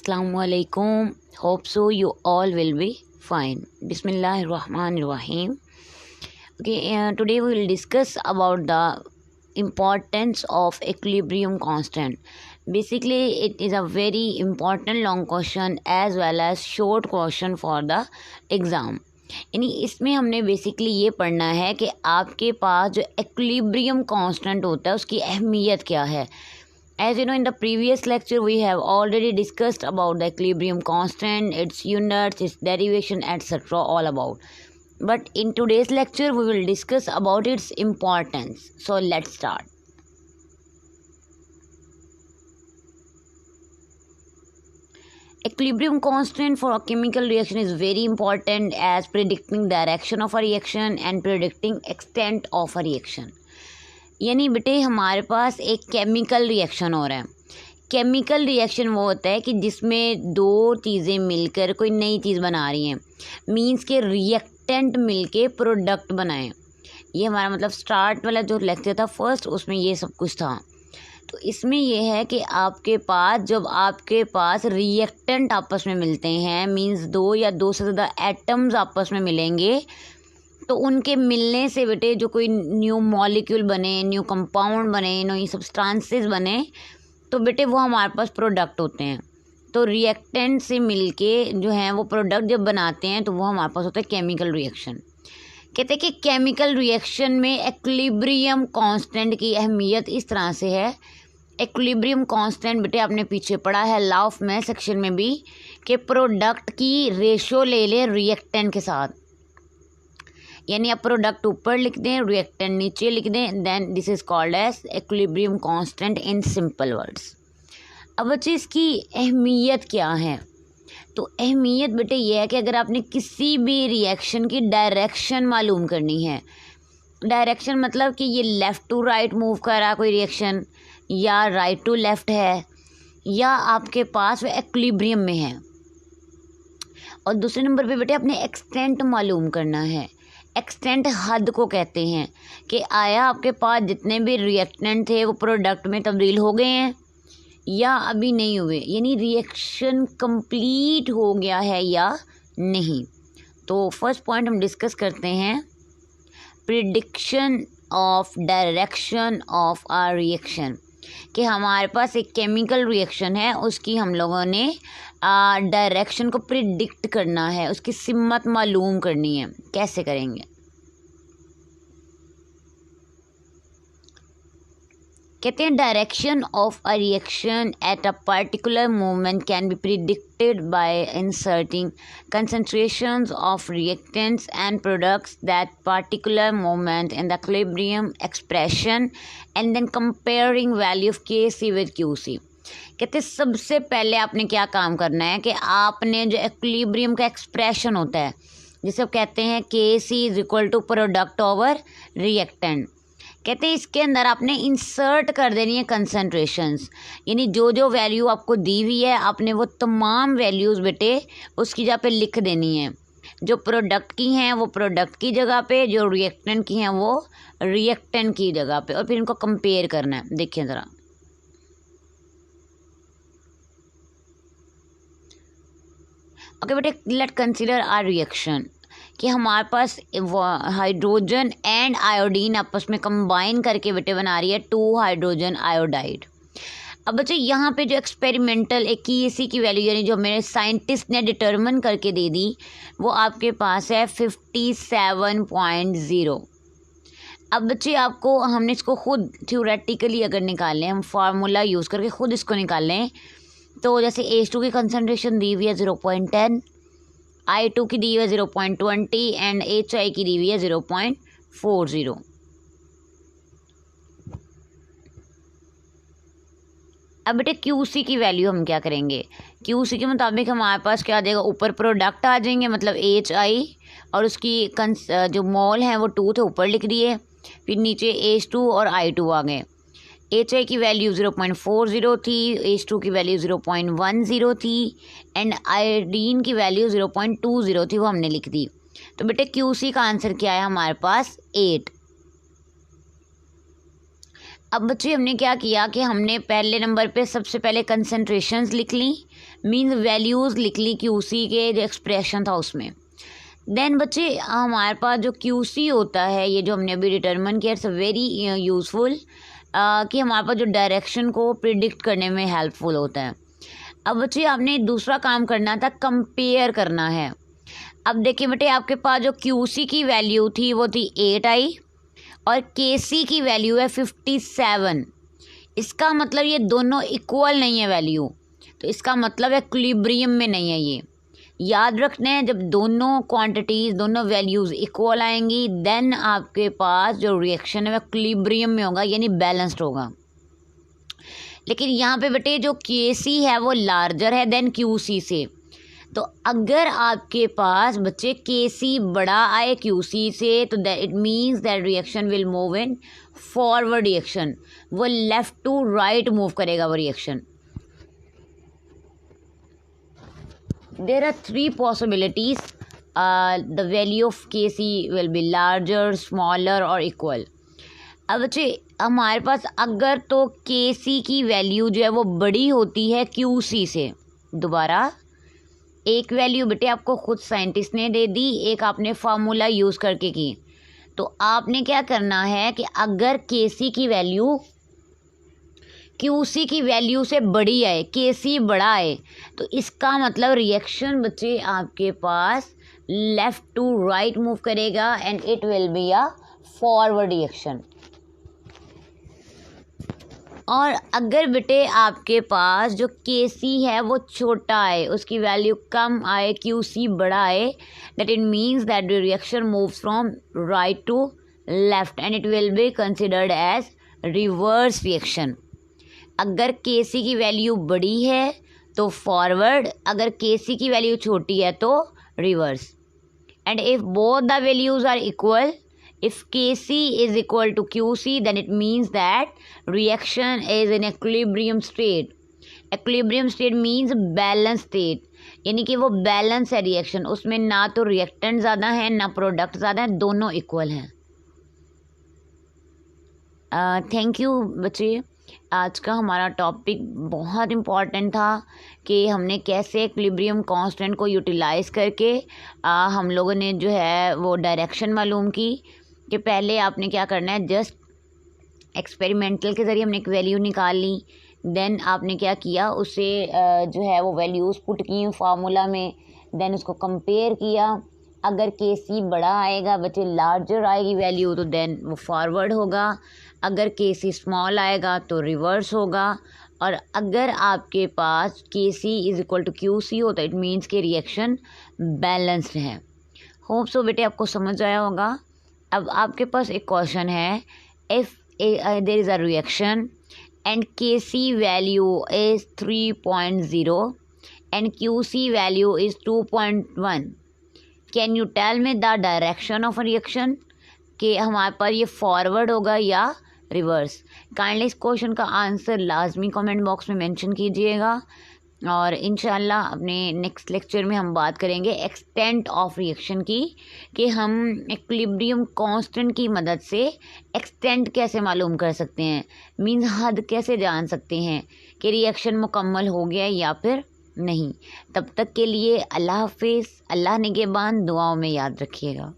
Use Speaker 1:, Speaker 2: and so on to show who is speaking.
Speaker 1: Assalamualaikum. Hope so you all will be fine. Bismillahirrahmanirrahim. Today we will discuss about the importance of equilibrium constant. Basically, it is a very important long question as well as short question for the exam. यानी इसमें हमने basically ये पढ़ना है कि आपके पास जो equilibrium constant होता है उसकी अहमियत क्या है. As you know, in the previous lecture, we have already discussed about the equilibrium constant, its units, its derivation, etc. all about. But in today's lecture, we will discuss about its importance. So, let's start. Equilibrium constant for a chemical reaction is very important as predicting direction of a reaction and predicting extent of a reaction. यानी बेटे हमारे पास एक chemical reaction हो रहा है. Chemical reaction वो होता है कि जिसमें दो चीज़ें मिलकर कोई नई चीज़ बना रही हैं. मींस के रिएक्टेंट मिलके प्रोडक्ट बनाएं. ये हमारा मतलब स्टार्ट वाला जो लेक्चर था फर्स्ट, उसमें ये सब कुछ था. तो इसमें ये है कि आपके पास जब आपके पास रिएक्टेंट आपस में मिलते हैं, मींस दो या दो से ज़्यादा एटम्स आपस में मिलेंगे, तो उनके मिलने से बेटे जो कोई न्यू मॉलिक्यूल बने, न्यू कंपाउंड बने, न्यू सब्सटेंसेस बने, तो बेटे वो हमारे पास प्रोडक्ट होते हैं. तो रिएक्टेंट से मिलके जो है वो प्रोडक्ट जब बनाते हैं तो वो हमारे पास होता है केमिकल रिएक्शन. कहते हैं कि केमिकल रिएक्शन में एक्विलिब्रियम कांस्टेंट की अहमियत इस तरह से है. एक्विलिब्रियम कांस्टेंट बेटे आपने पीछे पढ़ा है लॉ ऑफ मैथ सेक्शन में भी कि प्रोडक्ट की रेशो ले ले रिएक्टेंट के साथ. यानी आप प्रोडक्ट ऊपर लिख दें, रिएक्टेंट नीचे लिख दें, then this is called as equilibrium constant in simple words. अब बच्चे इसकी अहमियत क्या है? तो अहमियत बेटे ये है कि अगर आपने किसी भी रिएक्शन की डायरेक्शन मालूम करनी है, डायरेक्शन मतलब कि ये लेफ़्ट टू राइट मूव कर रहा है कोई रिएक्शन, या राइट टू लेफ़्ट है, या आपके पास वो एक्विलिब्रियम में है. और दूसरे नंबर पे बेटे अपने एक्सटेंट मालूम करना है. एक्सटेंट हद को कहते हैं कि आया आपके पास जितने भी रिएक्टेंट थे वो प्रोडक्ट में तब्दील हो गए हैं या अभी नहीं हुए, यानी रिएक्शन कंप्लीट हो गया है या नहीं. तो फर्स्ट पॉइंट हम डिस्कस करते हैं prediction of direction of a reaction. कि हमारे पास एक केमिकल रिएक्शन है, उसकी हम लोगों ने डायरेक्शन को प्रिडिक्ट करना है, उसकी सिमत मालूम करनी है. कैसे करेंगे? कहते हैं direction of a reaction at a particular moment can be predicted by inserting concentrations of reactants and products that particular moment in the equilibrium expression and then comparing value of Kc with Qc. कहते हैं सबसे पहले आपने क्या काम करना है कि आपने जो इक्विलिब्रियम का एक्सप्रेशन होता है जिसे आप कहते हैं Kc is equal to product over reactant, कहते हैं इसके अंदर आपने इंसर्ट कर देनी है कंसंट्रेशंस. यानी जो जो वैल्यू आपको दी हुई है आपने वो तमाम वैल्यूज़ बेटे उसकी जगह पे लिख देनी है. जो प्रोडक्ट की हैं वो प्रोडक्ट की जगह पे, जो रिएक्टेंट की हैं वो रिएक्टेंट की जगह पे, और फिर इनको कंपेयर करना है. देखिए ज़रा, ओके बेटे, लेट कंसिडर आर रिएक्शन कि हमारे पास हाइड्रोजन एंड आयोडीन आपस में कंबाइन करके बेटे बना रही है 2 हाइड्रोजन आयोडाइड. अब बच्चे यहाँ पे जो एक्सपेरिमेंटल एक Kc की वैल्यू यानी जो मेरे साइंटिस्ट ने डिटर्मिन करके दे दी वो आपके पास है 57.0. अब बच्चे आपको हमने इसको खुद थ्योरेटिकली अगर निकालें, हम फार्मूला यूज़ करके खुद इसको निकालें, तो जैसे H2 की कंसनट्रेशन दी हुई है 0.10, I2 की दी हुई है 0.20 एंड HI की दी हुई है 0.40. अब बेटे QC की वैल्यू हम क्या करेंगे? QC के मुताबिक हमारे पास क्या आ जाएगा, ऊपर प्रोडक्ट आ जाएंगे मतलब HI, और उसकी जो मोल हैं वो 2 थे ऊपर लिख दिए, फिर नीचे H2 और I2 आ गए. HI की वैल्यू 0.40 थी, H2 की वैल्यू 0.10 थी एंड आयोडीन की वैल्यू 0.20 थी, वो हमने लिख दी. तो बेटे QC का आंसर क्या है हमारे पास 8. अब बच्चे हमने क्या किया कि हमने पहले नंबर पे सबसे पहले कंसंट्रेशंस लिख ली, मीन्स वैल्यूज़ लिख ली QC के जो एक्सप्रेशन था उसमें। देन बच्चे हमारे पास जो QC होता है, ये जो हमने अभी डिटरमिन किया, इट्स वेरी यूज़फुल कि हमारे पास जो डायरेक्शन को प्रिडिक्ट करने में हेल्पफुल होता है। अब बच्चे आपने दूसरा काम करना था, कंपेयर करना है। अब देखिए बेटे, आपके पास जो QC की वैल्यू थी वो थी 8 आई और KC की वैल्यू है 57। इसका मतलब ये दोनों इक्वल नहीं है वैल्यू, तो इसका मतलब इक्विलिब्रियम में नहीं है। ये याद रखना है, जब दोनों क्वांटिटीज़, दोनों वैल्यूज़ इक्वल आएंगी देन आपके पास जो रिएक्शन है वह इक्विलिब्रियम में होगा, यानी बैलेंस्ड होगा। लेकिन यहाँ पे बेटे जो KC है वो लार्जर है देन QC से, तो अगर आपके पास बच्चे KC बड़ा आए QC से तो it means that reaction will move in forward reaction, वो लेफ़्ट टू राइट मूव करेगा वो reaction. There are 3 possibilities. The value of KC will be larger, smaller or equal. अब बच्चे हमारे पास अगर तो KC की वैल्यू जो है वो बड़ी होती है QC से, दोबारा एक वैल्यू बेटे आपको खुद साइंटिस्ट ने दे दी, एक आपने फार्मूला यूज़ करके की, तो आपने क्या करना है कि अगर KC की वैल्यू QC की वैल्यू से बड़ी आए, KC बड़ा आए, तो इसका मतलब रिएक्शन बच्चे आपके पास लेफ़्ट टू राइट मूव करेगा and it will be a forward reaction. और अगर बेटे आपके पास जो KC है वो छोटा आए, उसकी वैल्यू कम आए, QC बड़ा आए, that it means that the reaction moves from right to left and it will be considered as reverse reaction. अगर KC की वैल्यू बड़ी है तो फॉरवर्ड, अगर KC की वैल्यू छोटी है तो reverse. And if both the values are equal, if KC is equal to QC then it means that reaction is in equilibrium state. Equilibrium state means balance state, यानी कि वो balance है reaction, उसमें ना तो रिएक्टेंट ज़्यादा है ना प्रोडक्ट ज़्यादा है, दोनों इक्वल हैं। थैंक यू बच्चे। आज का हमारा टॉपिक बहुत इम्पॉर्टेंट था कि हमने कैसे इक्विलिब्रियम कांस्टेंट को यूटिलाइज़ करके हम लोगों ने जो है वो डायरेक्शन मालूम की कि पहले आपने क्या करना है, जस्ट एक्सपेरिमेंटल के ज़रिए हमने एक वैल्यू निकाल ली, देन आपने क्या किया, उसे जो है वो वैल्यूज़ पुट की फार्मूला में, देन उसको कंपेयर किया। अगर KC बड़ा आएगा बच्चे, लार्जर आएगी वैल्यू, तो देन वो फॉरवर्ड होगा, अगर KC स्मॉल आएगा तो रिवर्स होगा। और अगर आपके पास KC is equal to QC हो तो इट मीन्स कि रिएक्शन बैलेंस्ड है। होप सो बेटे आपको समझ आया होगा। अब आपके पास एक क्वेश्चन है, if there is a reaction and KC value is 3.0 and QC value is 2.1, can you tell me the direction of a reaction, कि हमारे पास ये फॉरवर्ड होगा या रिवर्स। काइंडली इस क्वेश्चन का आंसर लाजमी कमेंट बॉक्स में मेंशन कीजिएगा, और इंशाल्लाह अपने नेक्स्ट लेक्चर में हम बात करेंगे एक्सटेंट ऑफ रिएक्शन की, कि हम इक्विलिब्रियम कांस्टेंट की मदद से एक्सटेंट कैसे मालूम कर सकते हैं, मीन्स हद कैसे जान सकते हैं कि रिएक्शन मुकम्मल हो गया या फिर नहीं। तब तक के लिए अल्लाह हाफिज़, अल्लाह निगहबान, दुआओं में याद रखिएगा।